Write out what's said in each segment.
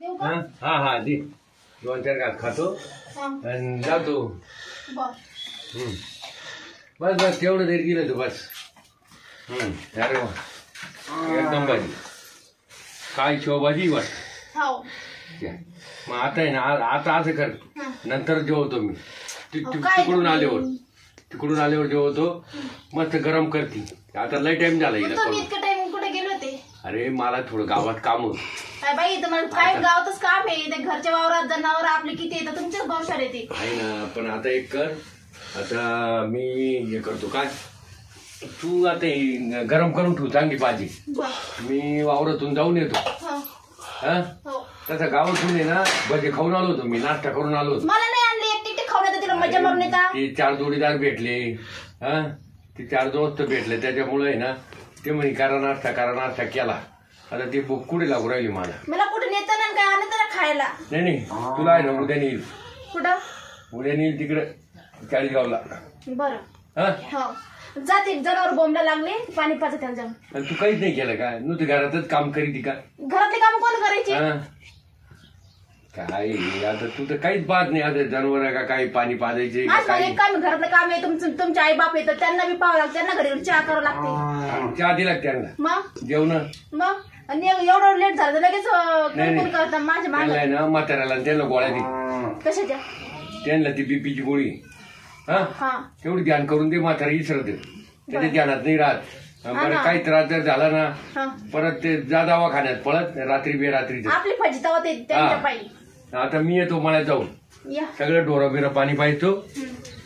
हाँ हाँ दी 2-4 घास खातो आणि जातो बस बस तेवढं देर गेलं तू बस अरे वा एकदम भाजी काय शेवभाजी वाट मग आता आहे ना आता असं कर नंतर जेवतो मी तिकडून आल्यावर जेवतो मस्त गरम करती आता लय टाइम झाला अरे मला थोडं गावात काम होत बाई तुम्हाला काय गावातच काम आहे ते घरच्या वावरात जनावर आपले किती येतात तुमच्याच भरोशावर येते आहे ना पण आता एक कर आता मी हे करतो काय तू आता गरम करून ठेव चांगली भाजी मी वावरातून जाऊन येतो हा तसा गावातून आहे ना भजे खाऊन आलो होतो मी नाश्ता करून आलो होतो मला नाही आणले एकटी खाऊन येतो तिला मजा मारून येतात ते 4 जोडीदार भेटले हा ते 4 दोस्त भेटले त्याच्यामुळे आहे ना ते म्हणे करा नाश्ता केला आता ते भूक कुठे लागू राहिली मला कुठे नेता ना काय आणत ना खायला नाही तुला आहे ना उद्या नेईल कुठं उद्या नेईल तिकडे चाळीसगावला बरं जाते जनावर बोंबला लागले पाणी पाच त्याला जाऊन तू काहीच नाही केलं का नुसतं घरातच काम करीती का घरातले काम कोण करायचे काय आता तू तर काहीच पाहत नाही आता जनावर का काही पाणी पाजायचे काम घरातलं काम आहे तुमचे आई बाप येतात त्यांना बी पाहावं लागतं त्यांना घरी चहा करावं लागते चहा दिला त्यांना मग जेवण मग आणि एवढं लेट झालं तर लगेच करतात माझ्या मागे ना म्हाताऱ्याला त्यांना गोळ्या दे कशाच्या त्यांना ती बीपीची गोळी हा तेवढी ध्यान करून दे म्हातारा विसरते त्याच्या ध्यानात नाही राहत बरं काही त्रास जर झाला ना परत ते जा दवाखान्यात पळत रात्री बेरात्री आपली फजित होते आता मी येतो मळ्यात जाऊन सगळं ढोरं बिरं पाणी पाहिजो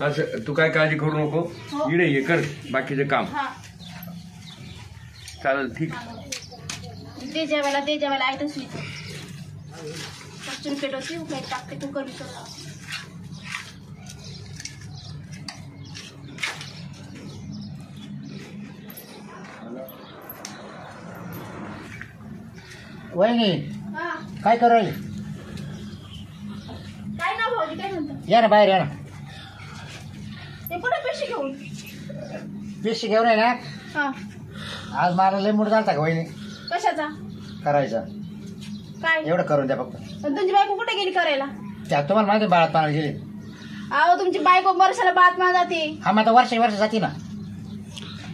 असं तू काय काळजी करू नको इडे हे कर बाकीचं काम चालेल ठीक ते जेवायला ऐकतच पेटवशी टाकते तू कमी कर वहिनी काय करू राहिली काय ना भाऊजी काय म्हणतात या ना बाहेर या ना ते कुठे पैसे घेऊन पिशी घेऊन आहे ना आज मला लय मूड झालता का वहिनी कशाचा करायचं काय एवढं करून द्या फक्त तुमची बायको कुठे गेली करायला त्या तुम्हाला माहिती बाळात पाण्याला गेली अहो तुमची बायको वर्षाला बातमा जाते हा मग आता वर्ष जाते ना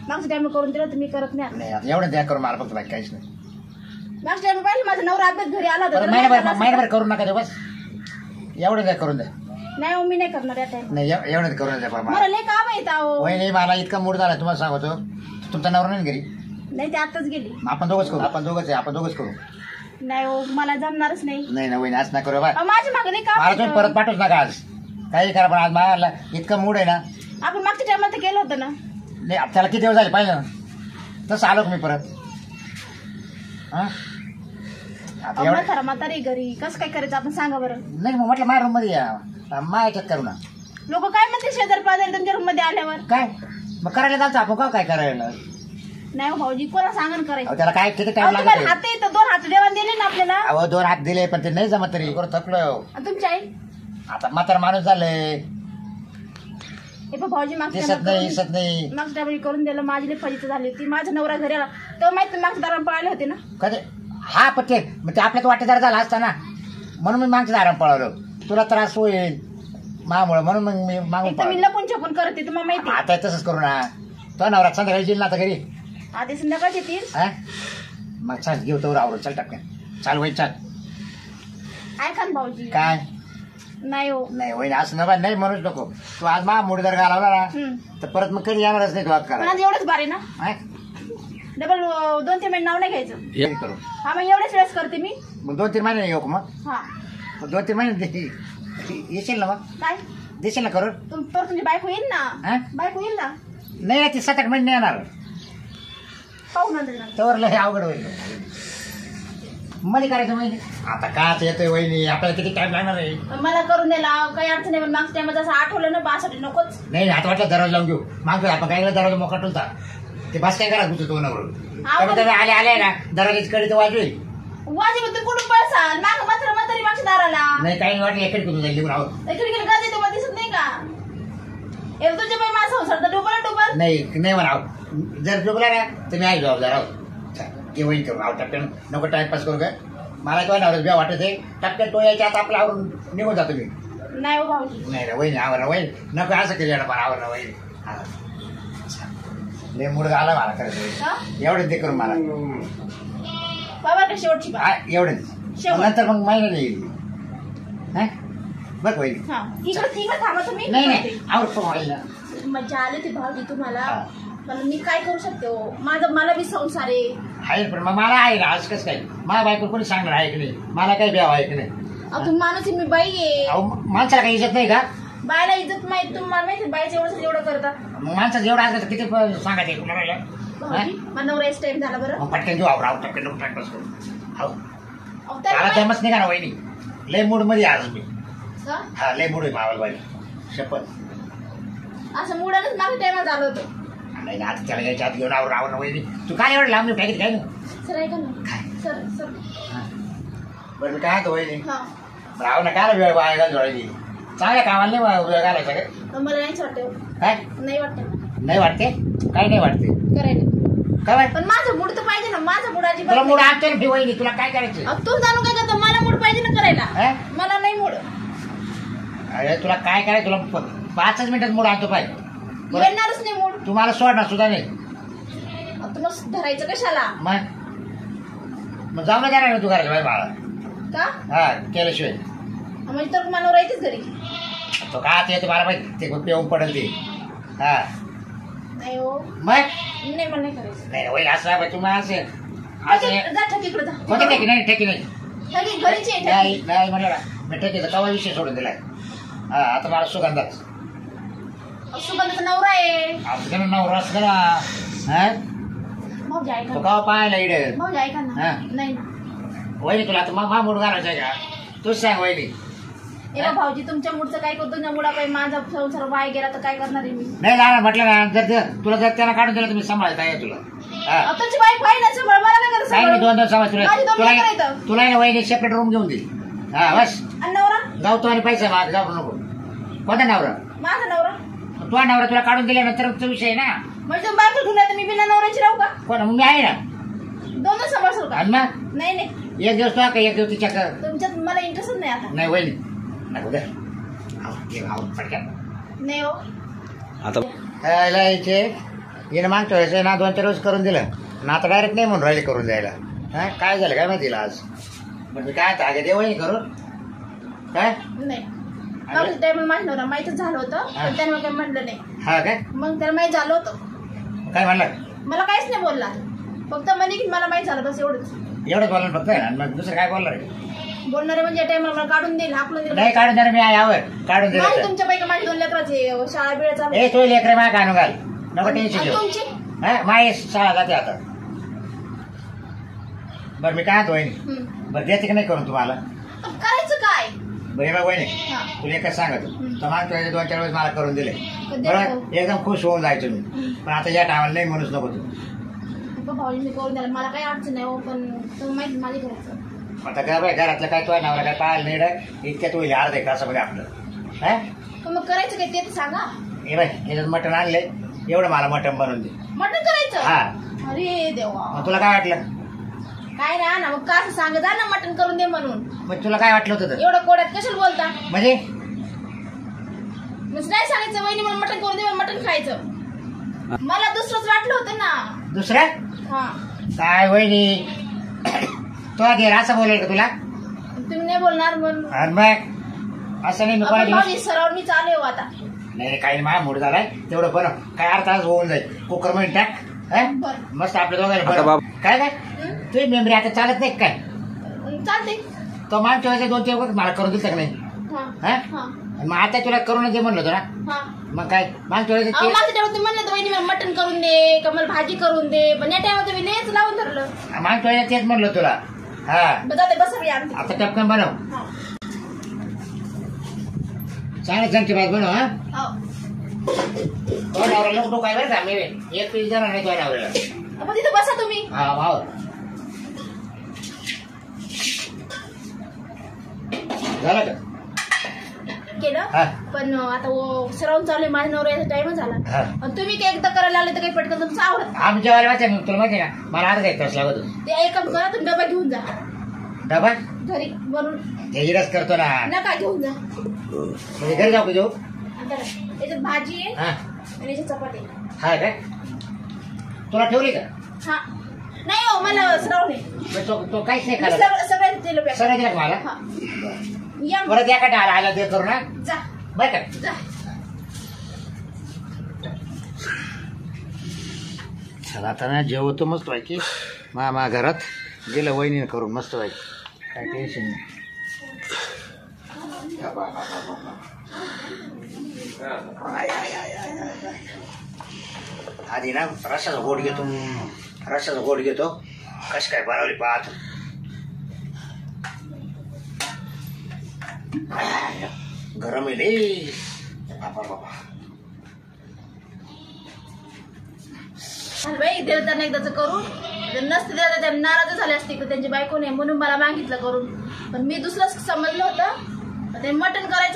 मागच्या टाइम करून दिलं तुम्ही करत नाही एवढं द्या करून मला फक्त बाकी काहीच नाही मागच्या टाइम पाहिजे माझा नवरा अभ्यास घरी आला होता महिनाभर करू नका ते बस एवढं द्या करून द्या नाही मी नाही करणार या टाइम नाही एवढं करून द्या मला लय काम येत अहो वहिनी मला इतका मूड झाला तुम्हाला सांगतो तुमचा नवरा नाही घरी नाही ते आताच गेली आपण दोघंच करू नाही हो मला जमणारच नाही ना वहिनी आज ना करू बा माझ्या मागे नाही काम मला तुम्ही परत पाठवूच नका आज काही करा पण आज मला इतकं मूड आहे ना आपण मागच्या टाइमात केलं होतं ना नाही त्याला किती दिवस झाले पाहिजे ना तसं आलो मी परत म्हातारी घरी कसं काय करायचं आपण सांगा बरं नाही मग म्हटलं माझ्या रूम मध्ये या माझ्यात करू ना लोक काय म्हणते शेजार पाजारी तुमच्या रूम मध्ये आल्यावर काय मग करायला जायचं आपण काय करायला नाही भाऊजी कोणा सांगण करायचं त्याला काय किती टाइम लागेल हात येतं 2 हात देवान दिले ना आपल्याला अहो 2 हात दिले पण ते नाही जमत तरी करू थकलो तुमची आई आता म्हातारा माणूस झालंय भाऊजी दिसत नाही मागच्या टाइम करून दिलं माझी फजित झाली ती माझा नवरा घरी आला तेव्हा माहिती मागच्या दारात पळाले होते ना कधी हा पण ते आपल्याच वाटेदार झाला असता ना म्हणून मी मागच्या दारात पळवलो तुला त्रास होईल मामुळे म्हणून मग मी मागून मी लपून छपून करते तुम्हाला माहिती आता तसंच करू ना तो नवरा संध्याकाळी येईल ना आता घरी आधी संध्याकाळी येतील मग चाल घेऊ तर आवडून चल टपक्यान चाल वही चाल ऐका ना भाऊजी काय नाही हो नाही वही असं नाही म्हणूच नको तू आज मा मुडीदार घालावला ना तर परत मग कधी येणारच नाही तू आज करा एवढंच बारे ना डबल 2-3 महिने नाव नाही घ्यायचं करू हा मग एवढेच वेळेस करते मी मग 2-3 महिने येऊ मग हा 2-3 महिने येशील ना मग काय देशील ना करून तुमची बायको येईल ना बायको येईल ना नाही ती 7-8 महिने येणार पाहू ना तर लय अवघड होईल मध्ये करायचं वहिनी आता काच येतोय वहिनी आपल्याला किती टाइम लागणार आहे मला करून द्यायला काही अडचण नाही पण मागच्या टाइम जसं आठवलं ना बासाठी नकोच नाही आता वाटलं दरवाजा लावून घेऊ मागतो आपण काय दरवाजा मोकळा ठेवता ते बस काय करा गुजतो नवर आले ना दरवाजाची कडे तर वाजवेल वाजे तू कुठून पळसाल माग म्हातारी मागच्या दाराला नाही काही वाटलं एकडे कुठून जाईल लिहून आहोत खिडकीला गाज येतो मला दिसत नाही का एक तुझ्या बाई माझा संसार डोबल नाही म्हणा जर डुबला ना तर मी आई जबाबदार आहोत वही करू आहोत नको टाइमपास करू काय मला तो नवऱ्याच बिया वाटत आहे टप्प्यात तो यायच्या आता आपलं आवरून निघून जातो मी नाही हो भाऊजी. नाही रे वहिनी आवर वहिनी नको असं केलं पण आवर वहिनी हा लय मूड आला मला करायचं हा? एवढंच ते करून मला बाबा का शेवटची बात? हा एवढंच शेवट. नंतर मग महिना नाही येईल हा बघ वहिनी हा इकडे थांबा तुम्ही. नाही नाही आवडतो व्हायला मजा आली होती भाऊजी तुम्हाला. हा. पण मी काय करू शकते हो मला बी संसार आहे. पण मग मला आहे ना आज कसं काय माझ्या बायको कोणी सांगणार आहे की नाही मला काही ब्याव आहे की नाही तुम्ही माणूस आहे, मी बाई आहे. अहो माणसाला काही इज्जत नाही का बायला इज्जत माहिती तुम्हाला माहिती बाईचं एवढं करता. मग माणसाचं जेवढं असलं तर किती सांगायचं तुम्हाला भाऊजी मला नवऱ्याच टाइम झाला बरं. मग पटकन घेऊ आवराव टक्कन टाक बसतो हो अहो, त्याला मला काय- जमच नाही का ना वहिनी लय मूड मध्ये आज मी का? हा लय मूड आहे मावाला बाई शपथ असं मुडानच मागे टाइम झालं होतं. नाही आता त्याला घ्यायच्या आत घेऊन आवराव ना वहिनी तू काय एवढं लांब टाकीत काय ना सर ऐका ना सर सर बरं मी काय म्हणतो वहिनी हा राव ना काय वेळ वाया जोडायची चांगल्या कामाला नाही वेळ घालायचा काय मला नाहीच वाटते हो. काय नाही वाटत नाही वाटते काय नाही वाटते करायला. काय पण माझं मूड तर पाहिजे ना. माझं मूड अजिबात तुला नाही. मूड आणतो ना वहिनी तुला काय करायचं तू जाणू काय करतो मला मूड पाहिजे ना करायला. हा? मला नाही मूड. अरे तुला काय करायचं तुला 5च मिनिटात मूड आणतो पाहिजे येणारच नाही मूड. तुम्हाला सोडणार सुद्धा नाही तुला धरायचं कशाला मग जाऊ नाही देणार तू करायचं बाई बाळा का? हा केल्याशिवाय म्हणजे तर मला राहायचंच घरी. तो का ते तुम्हाला माहिती ते पिऊन पडेल ते हा नाही हो मग नाही मला नाही करायचं. नाही होईल असं तुम्हाला असे असे जा ठकीकडे जा. कोणते ठेकी नाही ठेकी नाही ठकी घरीची आहे ठकी. नाही नाही म्हणलं ना मी ठेकीचा कवा विषय सोडून दिलाय हा आता मला सुगंधाच सुगंधाचा नवरा आहे. आपल्याला नवरा असलं ना हा भाऊजी ऐका तो ना. कवा पाहायला इडे भाऊजी ऐका ना. हा. नाही वहिनी तुला आता मग मूड घालायचा आहे का तूच सांग वहिनी एव्हा भाऊजी तुमच्या मूडचं काय करतो तुमच्या मुडा काही माझा संसार वाया गेला तर काय करणार आहे मी. नाही ना म्हटलं ना तुला जर त्याला काढून दिलं तर मी सांभाळता आहे तुला हा तुमची बाईक पाहिजे ना सांभाळ मला काय करायचं नाही मी सांभाळून? 2 सांभाळ तुला माझी 2 तुला लेकरं आहेत. तुला ना वहिनी सेपरेट रूम घेऊन दे हा बस आणि नवरा जाऊ तो आणि पैसा माग जाऊ नको कोणता नवरा माझा नवरा तुझा नवरा तुला काढून दिल्यानंतर तो विषय ना म्हणजे तुम्ही बायको घेऊन तर मी बिना नवऱ्याची राहू का? कोण मग मी आहे ना 2 सांभाळतो का? आणि मग नाही नाही एक दिवस तो का एक दिवस तिच्या तुमच्यात मला इंटरेस्टच नाही आता. नाही वहिनी नको दे पटक्यात नाही हो आता यायचे येणं मागतो यायचं ना 2-4 रोज करून दिलं ना आता डायरेक्ट नाही म्हणून राहिले करून द्यायला हा काय झालं काय माहिती आज मग मी काय आता दे वहिनी करून काय नाही मागच्या टायमाला माझ्या नवरा माहीतच झालं होतं पण त्याने मला काही म्हणलं नाही. हा काय मग त्याला माहीत झालं होतं काय म्हणलं मला काहीच नाही बोलला. फक्त म्हणे की मला माहीत झालं बस एवढंच एवढंच बोलणार फक्त आणि मग दुसरं काय बोलणार बोलणारे म्हणजे टायमाला मला काढून देईल हाकलून देईल. नाही काढून देणार मी यावर काढून माझी दिलं तुमच्या पैकी माझी 2 लेकराचे शाळा बिळाचा ए तो लेकरे मा कानू घाल नको टेन्शन घेऊ तुमची हा माय शाळा जाते आता बरं मी काय वहिनी बरं द्यायचं की नाही करून तुम्हाला करायचं काय? बरं मग वहिनी हा. तुला एकच सांगत तर मागच्या वेळेस 2-4 वेळेस मला करून दिले कधी बरं एकदम खुश होऊन जायचो मी पण आता या टायमाला नाही म्हणूच नको तू भाऊजी मी करून द्यायला मला काही अडचण नाही हो पण तुम्ही माहिती माझी करायचं. आता काय बाय घरातलं काय तो नावाला काय पाहायला नाही रे इतक्यात होईल अर्धा 1 तासामध्ये आपलं हा पण मग करायचं काय ते तर सांगा. हे बाय याच्यात मटण आणले एवढं मला मटण बनवून दे मटण करायचं. हा अरे देवा मग तुला काय वाटलं काय नाही ना मग का असं सांगा जा ना मटण करून दे म्हणून. मग तुला काय वाटलं होतं तर? एवढं कोड्यात कशाला बोलता म्हणजे नाही सांगायचं वहिनी मला मटण करून दे मटण खायचं. मला दुसरंच वाटलं होतं ना. दुसरं हा काय वहिनी तो आधी असं बोलेल का तुला तुम्ही नाही बोलणार म्हणून आणि मग असं नाही मी कोणा भाऊजी सरावर मी चालू आहे आता. नाही काही माझा मूड झालाय तेवढं बनव काय अर्धा तास होऊन जाईल कुकर मध्ये टाक हं? बरं. मस्त आपल्या दोघांना बनव. काय काय तुझी मेमरी आता चालत नाही काय चालते. तो मागच्या वेळेस 2-3 वखत मला करून दिलं का नाही हा हं? हा आणि मग आता तुला करून दे म्हणलं होतं ना हा मग काय मागच्या वेळेस अहो, माझं तेवढं तुम्ही म्हणलं तर वहिनी मला मटण करून दे का मला भाजी करून दे पण या टायमाला तुम्ही लेच लावून धरलं. मागच्या वेळेस तेच म्हणलं तुला हा जाते बसा मी आणते. आता टपकन बनव हा. चांगलं जमची भात बनव हा हो. तो नवरा लोक डोकाय बरं का मी एक पीस देणार नाही तो नवऱ्याला मग तिथं बसा तुम्ही. हा भाव झालं का केलं हा. पण आता सरावून चालू आहे माझ्या नवऱ्याचा टाइमच झाला. हा. आणि तुम्ही काय एकदा करायला लागले तर काही पटकन तुमचं आवडत आमच्या वाला माहिती तुला माहिती ना मला अर्धा 1 तास लागत होता. ते एक काम करा तुम्ही डबा घेऊन जा डबा घरी बनवून हे इडच करतो ना नका घेऊन जा. म्हणजे घरी जाऊ का जेऊ आता काय? याच्यात भाजी आहे हा आणि याच्यात चपाती आहे. हा काय तुला ठेवली का हा नाही हो मला श्रावण आहे. मग तो काहीच नाही खाला सगळ्यात दिलं पॅक. सगळं दिलं का मला हा या मग. परत एका आला दे करू ना जा बरं का जा. चला आता ना जेवतो मस्त व्हायची मा घरात गेलं वहिनीने करून मस्त व्हायची काय टेन्शन नाही आधी ना रसाचा गोड घेतो कस काय बनवली पाहत गरम आहे रे बाबा अरे बाई दिलं त्यांना एकदाच करून नसते दिलं त्या नाराज झाले असते की त्यांची बायको नाही म्हणून मला मागितलं करून पण मी दुसरंच समजलं होतं ते मटण करायचं